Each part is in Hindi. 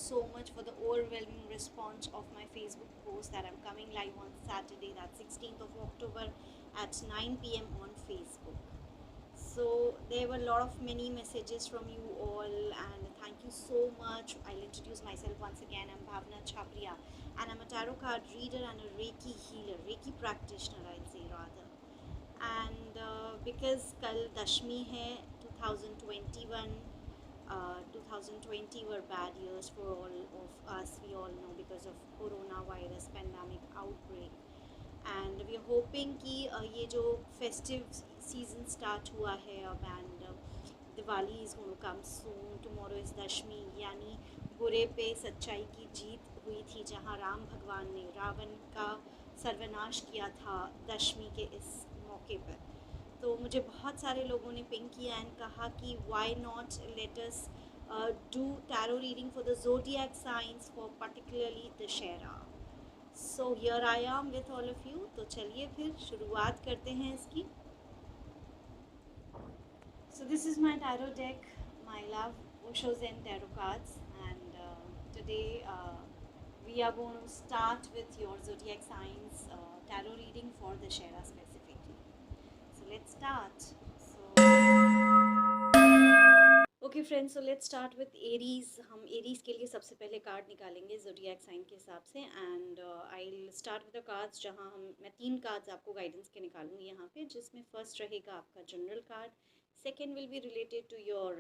so much for the overwhelming response of my Facebook post that I'm coming live on Saturday, that's 16th of October at 9 p.m. on Facebook. So there were a lot of many messages from you all, and thank you so much. I'll introduce myself once again. I'm Bhavna Chapria, and I'm a tarot card reader and a Reiki healer, Reiki practitioner, I'll say rather. And because kal Dashmi hai 2021, 2020 were bad years for all of us, we all know, because of coronavirus pandemic outbreak. And we are hoping कि ये जो फेस्टिव सीजन स्टार्ट हुआ है अब, and Diwali is going to come soon, tomorrow is Dashami, यानी बुरे पे सच्चाई की जीत हुई थी, जहाँ राम भगवान ने रावण का सर्वनाश किया था दशमी के इस मौके पर। तो मुझे बहुत सारे लोगों ने पिंग किया एंड कहा कि why not let us do tarot reading for the zodiac science for particularly Dussehra. So here I am with all of you. तो चलिए फिर शुरुआत करते हैं इसकी। So this is my tarot deck, my love Osho Zen tarot cards, and today we are going to start with your zodiac signs tarot reading for the Dashera specifically. So let's start. Okay friends, so let's start with Aries. हम एरीज़ के लिए सबसे पहले कार्ड निकालेंगे ज़ोडिएक साइन के हिसाब से, and I will start with the cards, जहाँ मैं 3 कार्ड्स आपको गाइडेंस के निकालूंगी यहाँ पे, जिसमें फर्स्ट रहेगा आपका general card, second will be related to your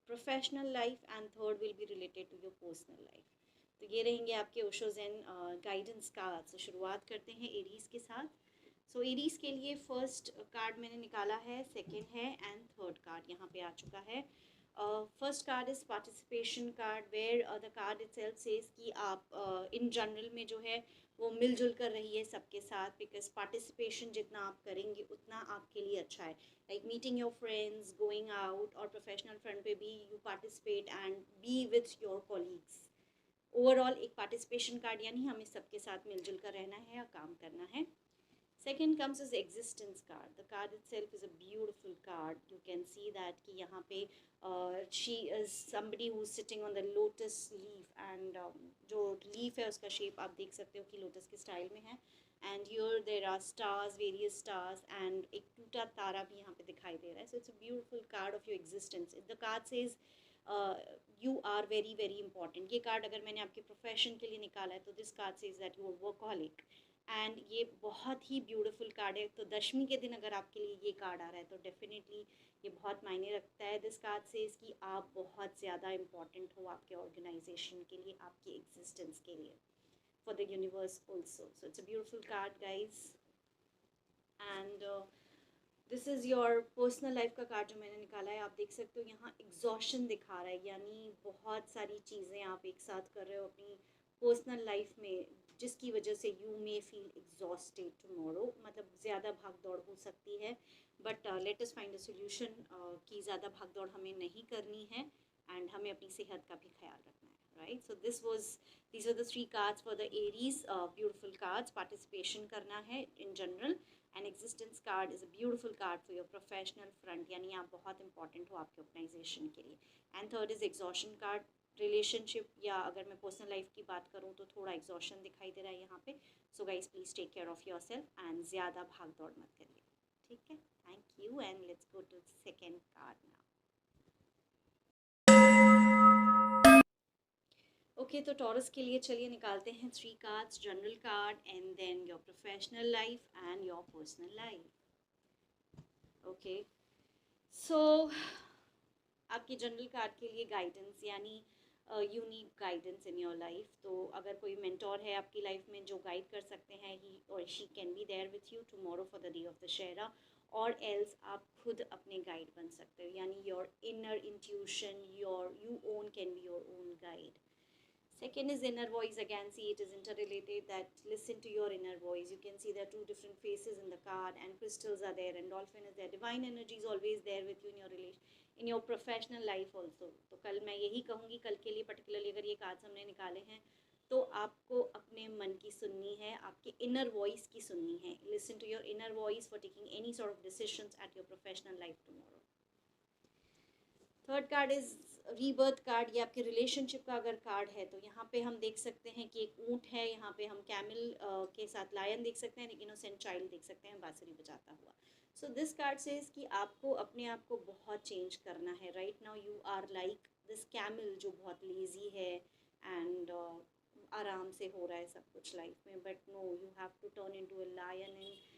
professional life, and third will be related to your personal life. तो ये रहेंगे आपके ओशो ज़ेन गाइडेंस कार्ड्स। तो शुरुआत करते हैं एरीज़ के साथ। सो एरीज़ के लिए फर्स्ट कार्ड मैंने निकाला है, सेकेंड है, एंड थर्ड कार्ड यहाँ पे आ चुका है। First card is participation card, where the card itself says कि आप इन जनरल में जो है वो मिलजुल कर रहिए सबके साथ, बिकॉज पार्टिसिपेशन जितना आप करेंगे उतना आपके लिए अच्छा है। Like meeting your friends, going out, और प्रोफेशनल फ्रंट पे भी you participate and B with your colleagues. Overall एक पार्टिसिपेशन कार्ड, यानी हमें सबके साथ मिलजुल कर रहना है या काम करना है। Second comes as existence card. The card itself is a beautiful card. You can see that कि यहाँ पे she is somebody who is sitting on the lotus leaf, and जो leaf है उसका shape आप देख सकते हो कि lotus के style में है, and here there are stars, various stars, and एक टूटा तारा भी यहाँ पे दिखाई दे रहा है. So it's a beautiful card of your existence. The card says you are very very important. ये card अगर मैंने आपके profession के लिए निकाला है तो this card says that you are workaholic. And ये बहुत ही ब्यूटीफुल कार्ड है। तो दशमी के दिन अगर आपके लिए ये कार्ड आ रहा है तो डेफिनेटली ये बहुत मायने रखता है। दिस कार्ड से इसकी आप बहुत ज़्यादा इम्पॉर्टेंट हो आपके ऑर्गेनाइजेशन के लिए, आपके एग्जिस्टेंस के लिए, for the universe also. So it's a beautiful card guys. And this is your personal life का कार्ड जो मैंने निकाला है। आप देख सकते हो यहाँ एग्जॉशन दिखा रहा है, यानी बहुत सारी चीज़ें आप एक साथ कर रहे हो अपनी पर्सनल लाइफ में, जिसकी वजह से you may feel exhausted tomorrow, मतलब ज़्यादा भाग दौड़ हो सकती है। But let us find a solution कि ज़्यादा भाग दौड़ हमें नहीं करनी है, एंड हमें अपनी सेहत का भी ख्याल रखना है, right. So these are the 3 cards for the Aries, beautiful cards। Participation करना है in general, and existence card is a beautiful card for your professional front, यानी आप बहुत इंपॉर्टेंट हो आपके ऑर्गेनाइजेशन के लिए। And third is exhaustion card, relationship या अगर मैं पर्सनल लाइफ की बात करूँ तो थोड़ा एग्जॉशन दिखाई दे रहा है यहाँ पे। So guys please take care of yourself and ज़्यादा भाग दौड़ मत करिए, ठीक है। Thank you, and let's go to second card now. Okay, तो टॉरस के लिए चलिए निकालते हैं 3 cards, general card, and then your professional life and your personal life. Okay, so आपकी जनरल कार्ड के लिए गाइडेंस, यानी you need guidance in your life. तो अगर कोई मेंटोर है आपकी लाइफ में जो गाइड कर सकते हैं, ही और she can be there with you tomorrow for the day of Dussehra, और एल्स आप खुद अपने गाइड बन सकते हो, यानी your inner intuition, your you own can be your own guide. Second is inner voice. Again, see, it is interrelated, that listen to your inner voice. You can see there are 2 different faces in the card, and crystals are there, and dolphin is there. Divine energy is always there with you in your relation, in your professional life also. तो कल मैं यही कहूँगी, कल के लिए पर्टिकुलरली अगर ये कार्ड्स हमने निकाले हैं तो आपको अपने मन की सुननी है, आपके इनर वॉइस की सुननी है। Listen to your inner voice for taking any sort of decisions at your professional life tomorrow. Third card is rebirth card. ये आपके रिलेशनशिप का अगर कार्ड है तो यहाँ पे हम देख सकते हैं कि एक ऊँट है, यहाँ पे हम कैमल के साथ लायन देख सकते हैं, एक इनोसेंट चाइल्ड देख सकते हैं बांसुरी बजाता हुआ। सो दिस कार्ड सेज कि आपको अपने आप को बहुत चेंज करना है। Right now you are like this camel जो बहुत लेजी है एंड आराम से हो रहा है सब कुछ लाइफ में, but no, you have to turn into a lion and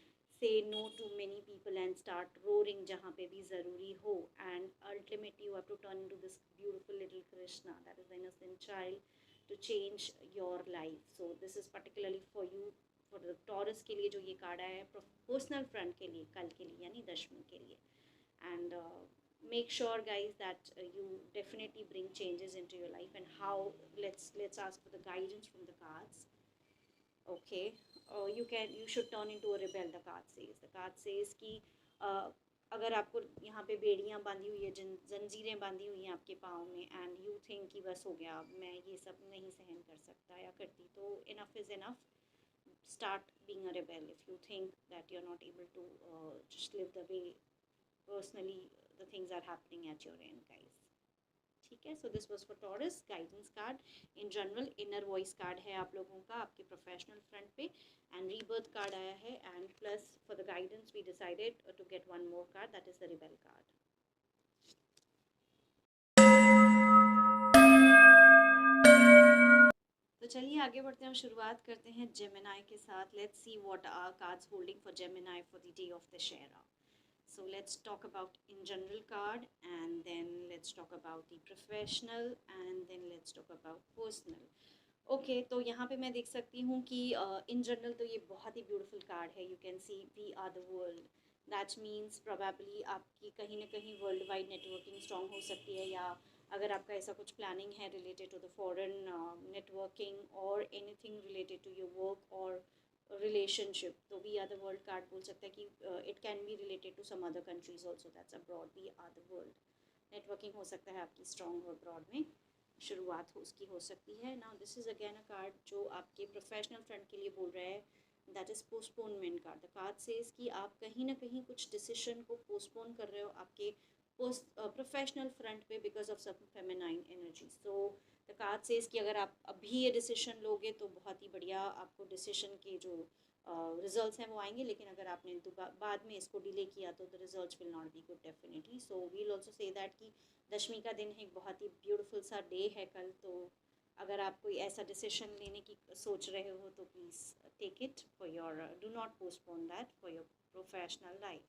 say no to many people and start roaring जहाँ पे भी ज़रूरी हो, and ultimately you have to turn into this beautiful little Krishna, that is the innocent child, to change your life. So this is particularly for you, for the Taurus के लिए जो ये कार्ड आया है पर्सनल फ्रंट के लिए, कल के लिए यानी दशमी के लिए. And make sure guys that you definitely bring changes into your life. And how, let's ask for the guidance from the cards. Okay, you should turn into a rebel. The card says कि अगर आपको यहाँ पे बेड़ियाँ बांधी हुई है, जंजीरें बांधी हुई हैं आपके पाँव में, एंड यू थिंक कि बस हो गया, अब मैं ये सब नहीं सहन कर सकता या करती, तो enough is enough. Start being a rebel if you think that you're not able to just live the way personally the things are happening at your end, guys. ठीक है. So this was for Taurus guidance card. In general inner voice card है आप लोगों का आपके प्रोफेशनल फ्रंट पे, एंड रीबर्थ कार्ड आया है, and plus for the guidance we decided to get one more card, that is the rebel card. तो चलिए आगे बढ़ते हैं और शुरुआत करते हैं जेमिनाई के साथ. Let's see what are cards holding for Gemini for the day of Dussehra. So let's talk about in general card, and then let's talk about the professional, and then let's talk about personal. Okay तो यहाँ पे मैं देख सकती हूँ कि इन जनरल तो ये बहुत ही ब्यूटीफुल कार्ड है. You can see we are the world. That means probably आपकी कहीं ना कहीं वर्ल्ड वाइड नेटवर्किंग स्ट्रॉन्ग हो सकती है, या अगर आपका ऐसा कुछ प्लानिंग है related to the foreign networking और anything related to your work और रिलेशनशिप, तो we are the world card बोल सकता है कि it can be related to some other countries also, that's abroad. We are the world. Networking हो सकता है आपकी स्ट्रॉन्ग और अब्रॉड में शुरुआत उसकी हो सकती है. Now this is again a card जो आपके प्रोफेशनल फ्रंट के लिए बोल रहा है, that is postponement card. The card says कि आप कहीं ना कहीं कुछ डिसीजन को पोस्टपोन कर रहे हो आपके प्रोफेशनल फ्रंट पे because of some feminine energy. So the card says कि अगर आप अभी ये डिसीजन लोगे तो बहुत ही बढ़िया आपको डिसीजन के जो रिजल्ट्स हैं वो आएंगे, लेकिन अगर आपने बाद में इसको डिले किया तो the results will not be good definitely. So we'll also say that कि दशमी का दिन है, एक बहुत ही ब्यूटीफुल सा डे है कल, तो अगर आप कोई ऐसा डिसीजन लेने की सोच रहे हो तो please take it for your, do not postpone that for your professional life.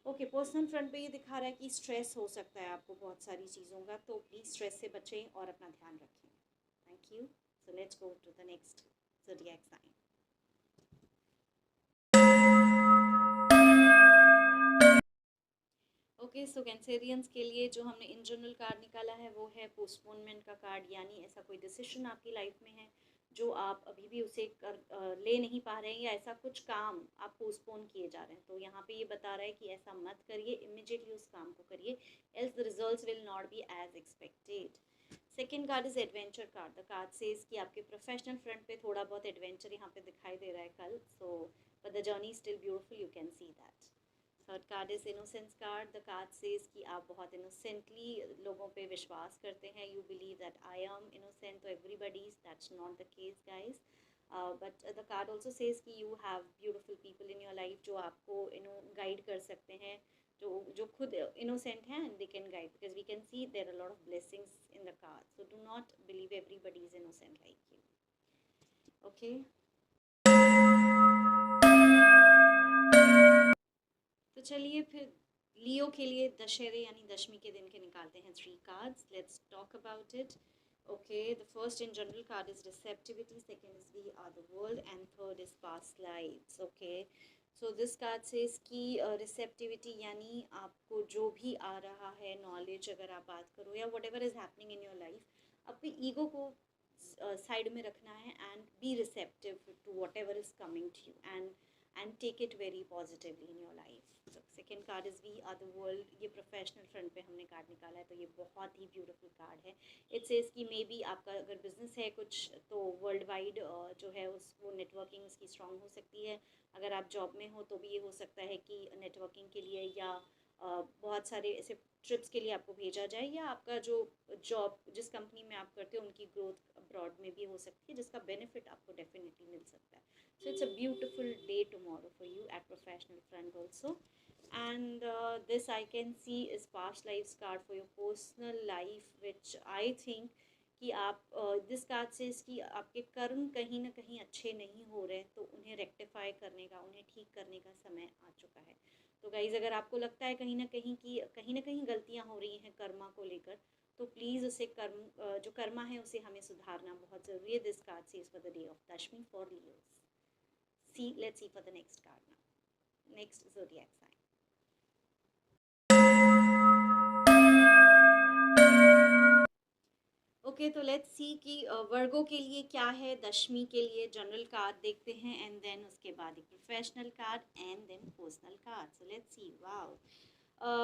Okay, personal front पे ये दिखा रहा है कि स्ट्रेस हो सकता है आपको बहुत सारी चीज़ों का, तो प्लीज़ स्ट्रेस से बचें और अपना ध्यान रखें. Thank you. So let's go to the next zodiac sign. Okay, so Cancerians के लिए जो हमने इन जनरल कार्ड निकाला है वो है पोस्टपोनमेंट का कार्ड, यानी ऐसा कोई डिसीजन आपकी लाइफ में है जो आप अभी भी उसे ले नहीं पा रहे हैं, या ऐसा कुछ काम आप पोस्टपोन किए जा रहे हैं. तो यहाँ पे ये बता रहा है कि ऐसा मत करिए, इमिजिएटली उस काम को करिए, else the results will not be as expected. Second card is adventure card. The card says कि आपके प्रोफेशनल फ्रंट पे थोड़ा बहुत एडवेंचर यहाँ पे दिखाई दे रहा है कल, so but the journey still beautiful, you can see that. Third card is innocence card. The card says कि आप बहुत इनोसेंटली लोगों पे विश्वास करते हैं. You believe that I am innocent तो everybody is, that's not the case guys. But the card also says कि you have beautiful people in your life जो आपको गाइड कर सकते हैं, जो खुद इनोसेंट हैं, and they can guide, because we can see there are lot of blessings in the card. So do not believe everybody is innocent like you. Okay, तो चलिए फिर लियो के लिए दशहरे यानी दशमी के दिन के निकालते हैं 3 cards. Let's talk about it. Okay, the first in general card is receptivity, second is we are the world, and third is past lives. Okay, so this card says कि रिसेप्टिविटी यानी आपको जो भी आ रहा है नॉलेज, अगर आप बात करो या whatever is happening in your life, अपने ईगो को साइड में रखना है and be receptive to whatever is coming to you, and take it very positively in your life. Second card is we are the world. ये प्रोफेशनल फ्रंट पे हमने कार्ड निकाला है, तो ये बहुत ही ब्यूटीफुल कार्ड है. इट सेज कि मे बी आपका अगर बिजनेस है कुछ, तो वर्ल्ड वाइड जो है उस वो नेटवर्किंग उसकी स्ट्रॉन्ग हो सकती है. अगर आप जॉब में हो तो भी ये हो सकता है कि नेटवर्किंग के लिए या बहुत सारे ऐसे ट्रिप्स के लिए आपको भेजा जाए, या आपका जो जॉब जिस कंपनी में आप करते हो उनकी ग्रोथ अब्रॉड में भी हो सकती है, जिसका बेनिफिट आपको डेफिनेटली मिल सकता है. So it's a beautiful day tomorrow for you at professional front also. And this I can see is past lives card for your personal life, which I think कि आप दिस कार्ड से इसकी आपके कर्म कहीं ना कहीं अच्छे नहीं हो रहे, तो उन्हें रेक्टिफाई करने का, उन्हें ठीक करने का समय आ चुका है. तो गाइज़, अगर आपको लगता है कहीं ना कहीं गलतियाँ हो रही हैं कर्मा को लेकर, तो प्लीज़ उसे जो कर्मा है उसे हमें सुधारना बहुत ज़रूरी है. This card says for the day of Dashami for Leos. Let's see for the next card now. Next zodiac sign. Okay, तो लेट्स सी कि वर्गो के लिए क्या है. दशमी के लिए जनरल कार्ड देखते हैं, एंड देन उसके बाद एक professional card, and then personal card. So let's see. Wow.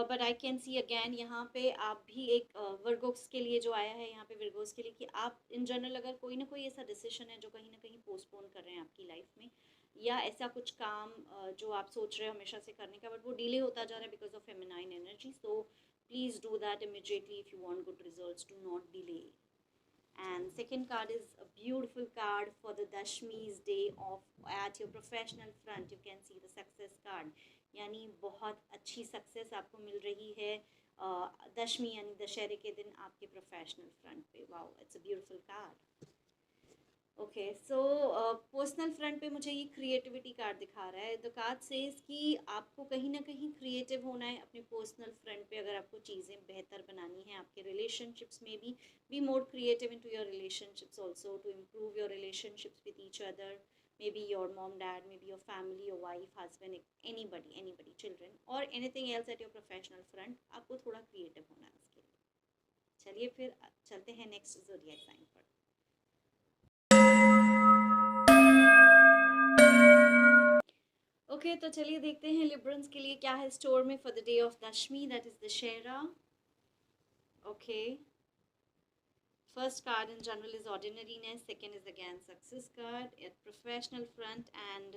But I can see again यहाँ पे आप भी एक वर्गोस के लिए जो आया है यहाँ पे वर्गोस के लिए, कि आप इन जनरल अगर कोई ना कोई ऐसा डिसीजन है जो कहीं ना कहीं पोस्टपोन कर रहे हैं आपकी लाइफ में, या ऐसा कुछ काम जो आप सोच रहे हो हमेशा से करने का, बट वो डिले होता जा रहा है because of feminine energy. So please do that immediately if you want good results. Do not delay. And second card is a beautiful card for the Dashmi's day of at your professional front. You can see the success card. यानी बहुत अच्छी सक्सेस आपको मिल रही है दशमी यानी दशहरे के दिन आपके प्रोफेशनल फ्रंट पे. Wow, it's a beautiful card. Okay, so personal front पे मुझे ये क्रिएटिविटी कार्ड दिखा रहा है. द कार्ड सेज कि आपको कहीं ना कहीं क्रिएटिव होना है अपने पर्सनल फ्रंट पे. अगर आपको चीज़ें बेहतर बनानी है आपके रिलेशनशिप्स में भी, be more creative into your relationships also, to improve your relationships with each other. maybe your mom, dad, maybe your family, your wife, husband, anybody, children, or anything else at your professional front. आपको थोड़ा क्रिएटिव होना है उसके लिए. चलिए फिर चलते हैं नेक्स्ट ज़ोडिएक साइन पर. ओके, तो चलिए देखते हैं लिब्रंस के लिए क्या है स्टोर में for the day of Dashami, that is Dussehra. Okay, first card in general is ordinariness, second is again success card at professional front, and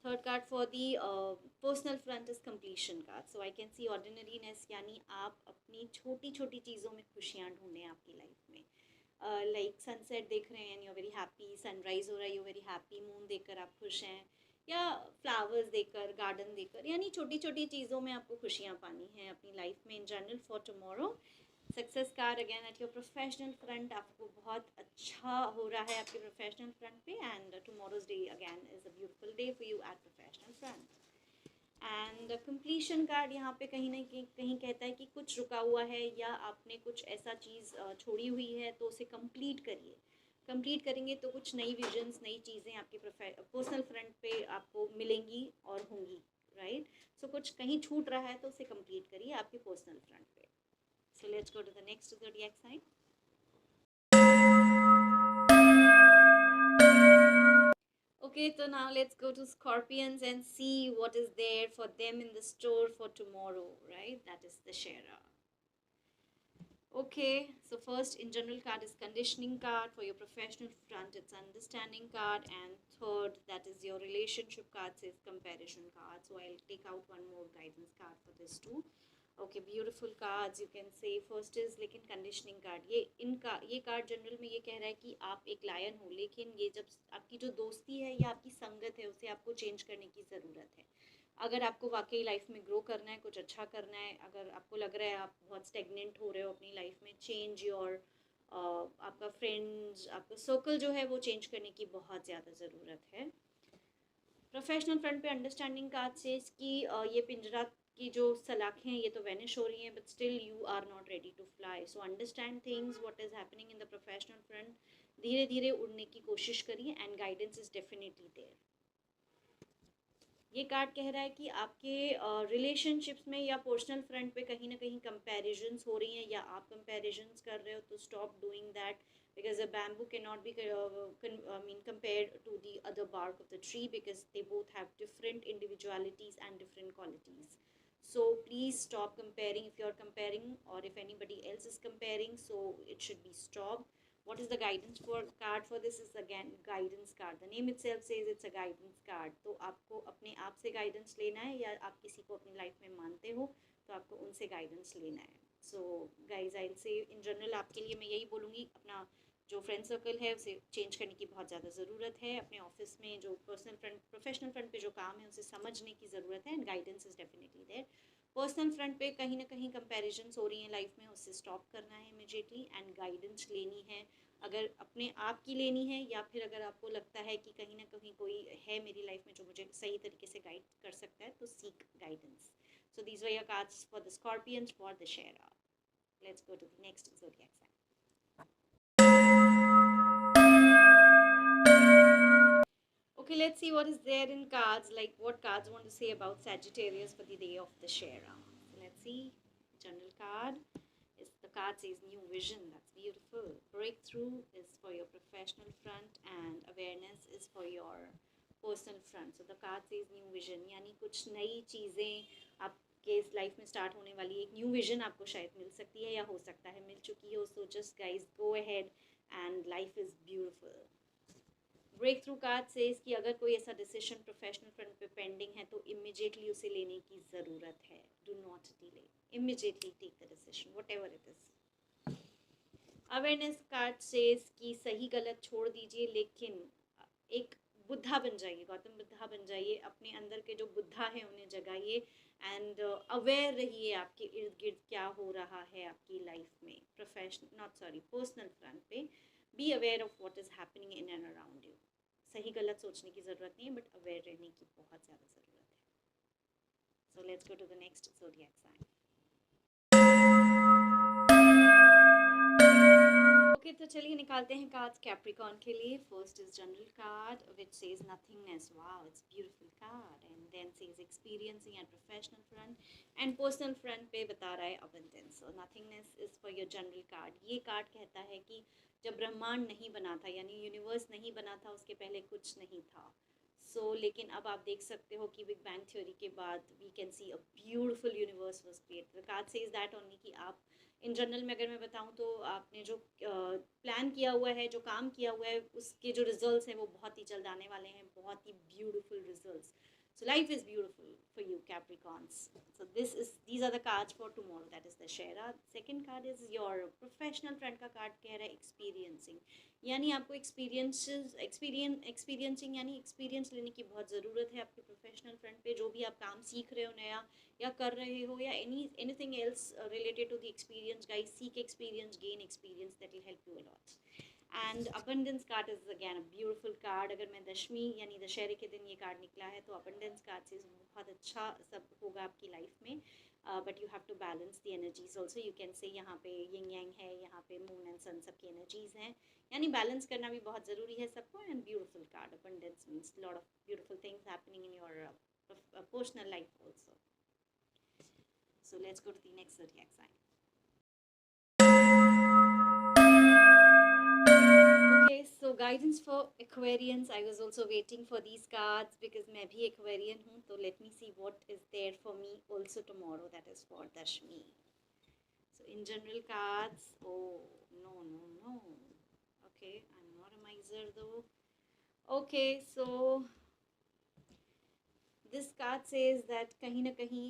third card for the personal front is completion card. So I can see ordinariness यानी आप अपनी छोटी छोटी चीज़ों में खुशियाँ ढूंढें आपकी लाइफ में. लाइक सनसेट देख रहे हैं, you are very happy. Sunrise हो रहा है, यू वेरी हैप्पी. मून देखकर आप खुश हैं, या फ्लावर्स देखकर, गार्डन देखकर, यानी छोटी छोटी चीज़ों में आपको खुशियाँ पानी है अपनी लाइफ में in general for tomorrow. Success card again at your professional front. आपको बहुत अच्छा हो रहा है आपके प्रोफेशनल फ्रंट पे, and tomorrow's day again is a beautiful day for you at professional front. And completion card यहाँ पे कहीं ना कहीं कहता है कि कुछ रुका हुआ है, या आपने कुछ ऐसा चीज़ छोड़ी हुई है, तो उसे कंप्लीट करिए. कंप्लीट करेंगे तो कुछ नई विजन्स, नई चीज़ें आपके पर्सनल फ्रंट पे आपको मिलेंगी और होंगी, राइट. सो कुछ कहीं छूट रहा है तो उसे कंप्लीट करिए आपके पर्सनल फ्रंट पे. So let's go to the next zodiac sign. Okay, so now let's go to Scorpions and see what is there for them in the store for tomorrow, right? That is the Shera. Okay, so first in general card is conditioning card. For your professional front, it's understanding card, and third, that is your relationship card, says comparison card. So I'll take out one more guidance card for this too. Okay, beautiful cards you can से. फर्स्ट इज़ लेकिन कंडीशनिंग कार्ड. ये कार्ड जनरल में ये कह रहा है कि आप एक लायन हो, लेकिन ये जब आपकी जो दोस्ती है या आपकी संगत है उसे आपको चेंज करने की ज़रूरत है. अगर आपको वाकई लाइफ में ग्रो करना है, कुछ अच्छा करना है, अगर आपको लग रहा है आप बहुत स्टेगनेंट हो रहे हो अपनी लाइफ में, चेंज योर आपका फ्रेंड्स, आपका सर्कल जो है वो चेंज करने की बहुत ज़्यादा ज़रूरत है. प्रोफेशनल फ्रंट पे अंडरस्टैंडिंग कार्ड से इसकी ये पिंजरा की जो सलाखें हैं ये तो वैनिश हो रही हैं, but still you are not ready to fly. So understand things what is happening in the professional front. धीरे धीरे उड़ने की कोशिश करिए, and guidance is definitely there. ये कार्ड कह रहा है कि आपके रिलेशनशिप्स में या पर्सनल फ्रंट पे कहीं ना कहीं कंपैरिजन्स हो रही हैं, या आप कंपैरिजन्स कर रहे हो, तो stop doing that. Because a bamboo cannot be compared to the other bark of the tree, because they both have different individualities and different qualities. So please stop comparing if you're comparing, or if anybody else is comparing, so it should be stopped. What is the guidance for card for this? Is again guidance card. The name itself says it's a guidance card. तो आपको अपने आप से guidance लेना है, या आप किसी को अपनी लाइफ में मानते हो तो आपको उनसे गाइडेंस लेना है। सो गाइज आई से इन जनरल आपके लिए मैं यही बोलूँगी, अपना जो फ्रेंड सर्कल है उसे चेंज करने की बहुत ज़्यादा ज़रूरत है। अपने ऑफिस में जो पर्सनल फ्रंट प्रोफेशनल फ्रंट पे जो काम है उसे समझने की ज़रूरत है, and guidance is definitely there. Personal front पे कहीं ना कहीं कंपैरिजन्स हो रही हैं लाइफ में, उससे स्टॉप करना है इमिजिएटली, एंड गाइडेंस लेनी है। अगर अपने आप की लेनी है, या फिर अगर आपको लगता है कि कहीं ना कहीं कोई है मेरी लाइफ में जो मुझे सही तरीके से गाइड कर सकता है, तो seek guidance. So these were your cards for the Scorpions for Dussehra. Let's go to the next zodiac sign. Okay, let's see what is there in cards, like what cards want to say about Sagittarius for the day of the Shera. So let's see. General card is, the card says new vision. That's beautiful. Breakthrough is for your professional front, and awareness is for your personal front. So the card says new vision, यानी कुछ नई चीज़ें आपके इस लाइफ में स्टार्ट होने वाली एक न्यू विजन आपको शायद मिल सकती है, या हो सकता है मिल चुकी हो. So just guys go ahead, and life is beautiful. Breakthrough card says कि अगर कोई ऐसा डिसीजन प्रोफेशनल फ्रंट पे पेंडिंग है तो इमिजिएटली उसे लेने की ज़रूरत है. Do not delay, immediately take the decision whatever it is. Awareness card says कि सही गलत छोड़ दीजिए, लेकिन एक बुद्धा बन जाइए, गौतम बुद्धा बन जाइए. अपने अंदर के जो बुद्धा है उन्हें जगाइए, एंड अवेयर रहिए आपके इर्द गिर्द क्या हो रहा है आपकी लाइफ में, professional not sorry personal front पे. Be aware of what is happening in and around you. सही गलत सोचने की ज़रूरत नहीं है, बट अवेयर रहने की बहुत ज़्यादा ज़रूरत है. So let's go to the next zodiac sign. Okay, तो चलिए निकालते हैं कार्ड्स कैप्रिकॉर्न के लिए. First is general card which says nothingness. Wow, it's beautiful card. And then says experiencing and professional front, and personal front पे बता रहा है abundance. So nothingness is for your general card. ये कार्ड कहता है कि जब ब्रह्मांड नहीं बना था, यानी यूनिवर्स नहीं बना था, उसके पहले कुछ नहीं था. लेकिन अब आप देख सकते हो कि बिग बैंग थ्योरी के बाद we can see a beautiful universe was created. The card says that only कि आप इन जनरल में अगर मैं बताऊं तो आपने जो प्लान किया हुआ है, जो काम किया हुआ है, उसके जो रिजल्ट्स हैं वो बहुत ही जल्द आने वाले हैं, बहुत ही beautiful results. So life is beautiful for you, Capricorns. So these are the cards for tomorrow. That is the Shera. Second card is your professional friend का कार्ड कह रहा है experiencing. यानी आपको एक्सपीरियंसिंग यानी एक्सपीरियंस लेने की बहुत ज़रूरत है आपके प्रोफेशनल फ्रंट पे. जो भी आप काम सीख रहे हो नया या कर रहे हो, या anything else related to the experience, guys seek experience, gain experience. That will help you a lot. And abundance card is again a beautiful card. अगर मैं दशमी यानी दशहरे के दिन ये कार्ड निकला है तो अबंडेंस कार्ड से बहुत अच्छा सब होगा आपकी लाइफ में. But you have to balance the energies also. You can say यहाँ पे यिंग यांग है, यहाँ पे मून एंड सन सबकी एनर्जीज हैं, यानी बैलेंस करना भी बहुत ज़रूरी है सबको. And beautiful card. Abundance means lot of beautiful things happening in your personal life also. So let's go to the next zodiac sign. Okay, so guidance for Aquarians. I was also waiting for these cards because मैं भी Aquarian हूँ. तो let me see what is there for me also tomorrow. That is for Dashmi. So in general cards, oh no. Okay, I'm not a miser though. Okay, so this card says that कहीं ना कहीं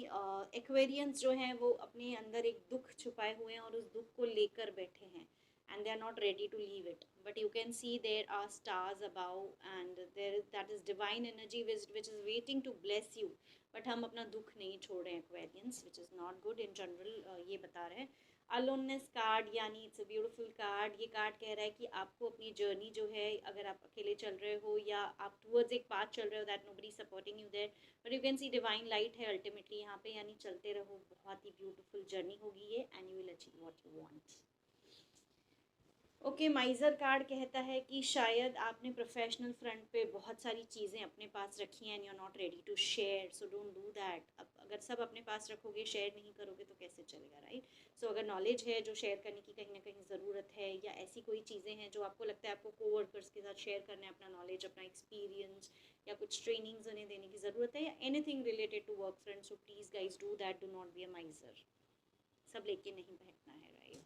एक्वेरियंस जो हैं वो अपने अंदर एक दुख छुपाए हुए हैं और उस दुख को लेकर बैठे हैं, and they are not ready to leave it. But you can see there are stars above, and there that is divine energy which is waiting to bless you. बट हम अपना दुख नहीं छोड़ रहे हैं Aquarians, which is not good in general. ये बता रहे हैं अलोननेस कार्ड, यानी इट्स अ ब्यूटीफुल कार्ड. ये कार्ड कह रहा है कि आपको अपनी जर्नी जो है, अगर आप अकेले चल रहे हो या आप टूवर्ड्स एक पाथ चल रहे हो, that nobody supporting you there, but you can see divine light है अल्टीमेटली यहाँ पे. यानी चलते रहो, बहुत ही ब्यूटीफुल जर्नी होगी ये, and you will achieve what you want. Okay, माइजर card कहता है कि शायद आपने प्रोफेशनल फ्रंट पे बहुत सारी चीज़ें अपने पास रखी हैं and you are not ready to share. So don't do that. अब अगर सब अपने पास रखोगे, शेयर नहीं करोगे तो कैसे चलेगा, राइट? सो अगर नॉलेज है जो शेयर करने की कहीं ना कहीं ज़रूरत है, या ऐसी कोई चीज़ें हैं जो आपको लगता है आपको कोवर्कर्स के साथ शेयर करना है, अपना नॉलेज, अपना एक्सपीरियंस, या कुछ ट्रेनिंग्स उन्हें देने की ज़रूरत है, या anything related to work front, so please guys do that. Do not be a miser. सब लेके नहीं बैठना है, राइट?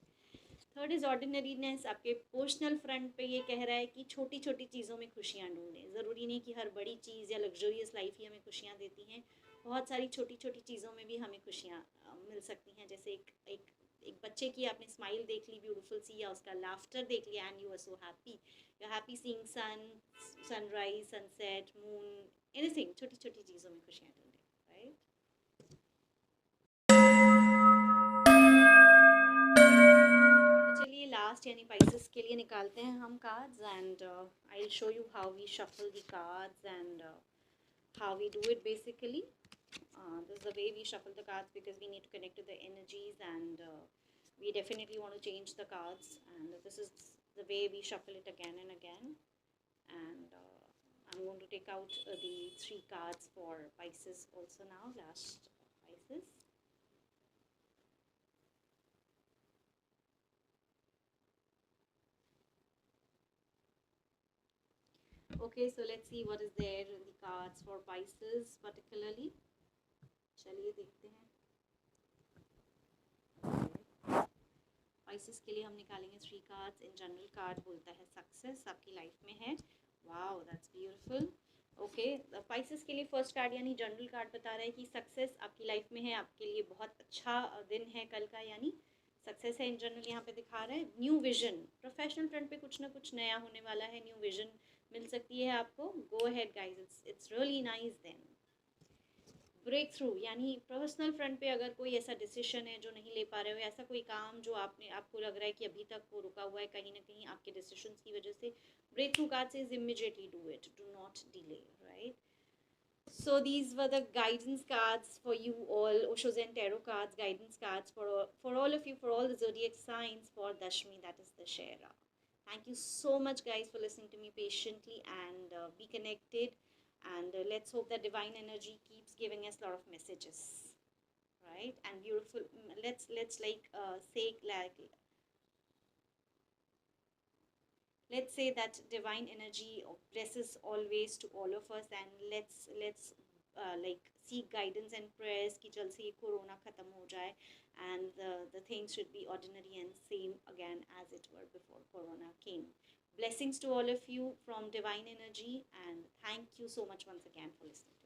Third is ordinariness. आपके पर्सनल फ्रंट पे ये कह रहा है कि छोटी छोटी चीज़ों में खुशियाँ ढूंढें. ज़रूरी नहीं कि हर बड़ी चीज़ या लग्जरियस लाइफ ही हमें खुशियाँ देती हैं. बहुत सारी छोटी छोटी चीज़ों में भी हमें खुशियाँ मिल सकती हैं, जैसे एक बच्चे की आपने स्माइल देख ली ब्यूटीफुल सी, या उसका लाफ्टर देख लिया and you are so happy, you are happy seeing sun, sunrise, sunset, moon, anything, छोटी छोटी चीज़ों में खुशियाँ ढूंढें, राइट। तो चलिए लास्ट यानी पाइसेस के लिए निकालते हैं हम cards, and I will show you how we shuffle the cards and how we do it basically. This is the way we shuffle the cards because we need to connect to the energies, and we definitely want to change the cards, and this is the way we shuffle it again and again. And I'm going to take out the 3 cards for Pisces also now, last Pisces. Okay, so let's see what is there in the cards for Pisces particularly. चलिए देखते हैं। Pisces के लिए हम निकालेंगे 3 कार्ड्स। इन जनरल कार्ड बोलता है सक्सेस आपकी लाइफ में है। Wow, that's beautiful. Okay, Pisces के लिए फर्स्ट कार्ड यानी जनरल कार्ड बता रहा है कि सक्सेस आपकी लाइफ में है, आपके लिए बहुत अच्छा दिन है कल का, यानी सक्सेस है इन जनरल यहाँ पे दिखा रहा है। न्यू विजन, प्रोफेशनल फ्रंट पे कुछ ना कुछ नया होने वाला है, न्यू विजन मिल सकती है आपको। Go ahead guys, it's really nice then. Breakthrough यानी पर्सनल फ्रंट पे अगर कोई ऐसा डिसीजन है जो नहीं ले पा रहे हो, ऐसा कोई काम जो आपको लग रहा है कि अभी तक वो रुका हुआ है कहीं ना कहीं आपके डिसीजंस की वजह से, ब्रेक थ्रू कार्ड से immediately do it, do not delay, right. So these were the guidance cards for you all, Osho Zen Tarot cards, guidance cards for all of you, for all the zodiac signs for Dashmi, that is the Shera. Thank you so much guys for listening to me patiently, and be connected, and let's hope that divine energy keeps giving us a lot of messages, right, and beautiful. Let's like say like, let's say that divine energy blesses always to all of us, and let's like seek guidance and prayers कि जल्द से ये कोरोना खत्म हो जाए, and the things should be ordinary and same again as it were before corona came. Blessings to all of you from divine energy, and thank you so much once again for listening.